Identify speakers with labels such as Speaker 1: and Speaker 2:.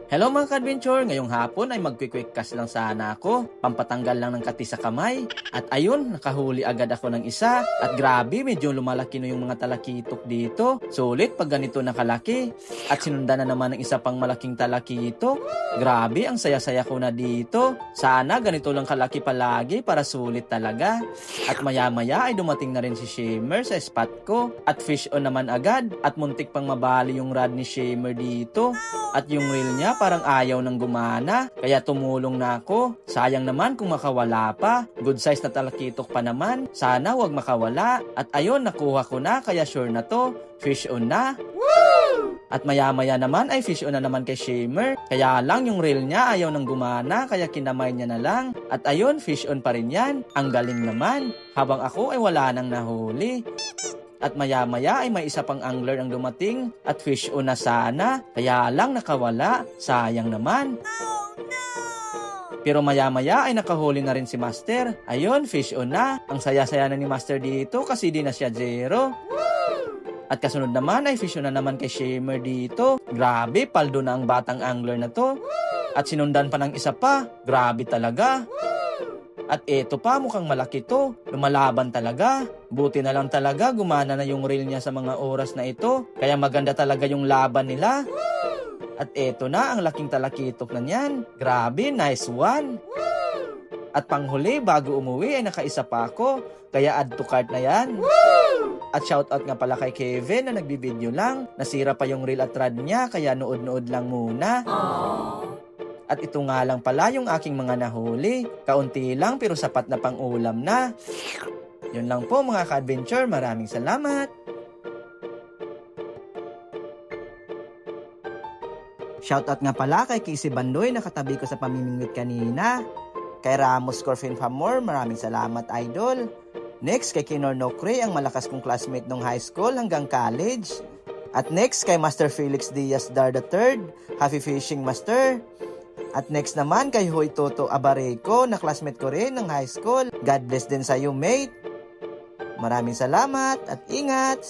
Speaker 1: Hello mga ka-adventure, ngayong hapon ay mag-quick cast lang sana ako, pampatanggal lang ng kati sa kamay. At ayun, nakahuli agad ako ng isa. At grabe, medyo lumalaki na yung mga talakitok dito. Sulit pag ganito nakalaki. At sinundan na naman ng isa pang malaking talakitok. Grabe, ang saya-saya ko na dito. Sana ganito lang kalaki palagi para sulit talaga. At maya-maya ay dumating na rin si Shimmer sa spot ko. At fish on naman agad. At muntik pang mabali yung rod ni Shimmer dito. At yung reel niya parang ayaw nang gumana, kaya tumulong na ako. Sayang naman kung makawala pa. Good size na talakitok pa naman. Sana wag makawala. At ayun, nakuha ko na, kaya sure na to. Fish on na. Woo! At maya-maya naman ay fish on na naman kay Shimmer. Kaya lang yung reel niya ayaw nang gumana, kaya kinamay niya na lang. At ayun, fish on pa rin yan. Ang galing naman. Habang ako ay wala nang nahuli. At maya-maya ay may isa pang angler ang dumating at fish on na sana. Kaya lang nakawala. Sayang naman. Pero maya-maya ay nakahuli na rin si Master. Ayun, fish on na. Ang saya-saya na ni Master dito kasi di na siya zero. At kasunod naman ay fish on na naman kay Shimmer dito. Grabe, paldo na ang batang angler na to. At sinundan pa ng isa pa. Grabe talaga. At eto pa, mukhang malaki to. Lumalaban talaga. Buti na lang talaga, gumana na yung reel niya sa mga oras na ito. Kaya maganda talaga yung laban nila. At eto na, ang laking talakitok na niyan. Grabe, nice one. At panghuli, bago umuwi ay nakaisa pa ako. Kaya add to cart na yan. At shoutout nga pala kay Kevin na nagbibideo lang. Nasira pa yung reel at rod niya, kaya nood-nood lang muna. At ito nga lang pala yung aking mga nahuli. Kaunti lang pero sapat na pang ulam na. Yun lang po mga ka-adventure. Maraming salamat. Shoutout nga pala kay Casey Bandoy na katabi ko sa pamimingwit kanina. Kay Ramos Corfin Famor, maraming salamat idol. Next kay Kinor Nocre, ang malakas kong classmate nung high school hanggang college. At next kay Master Felix Diaz Dar III, Happy Fishing Master. At next naman kay Hoy Toto Abareco na classmate ko rin ng high school. God bless din sa iyo, mate. Maraming salamat at ingat!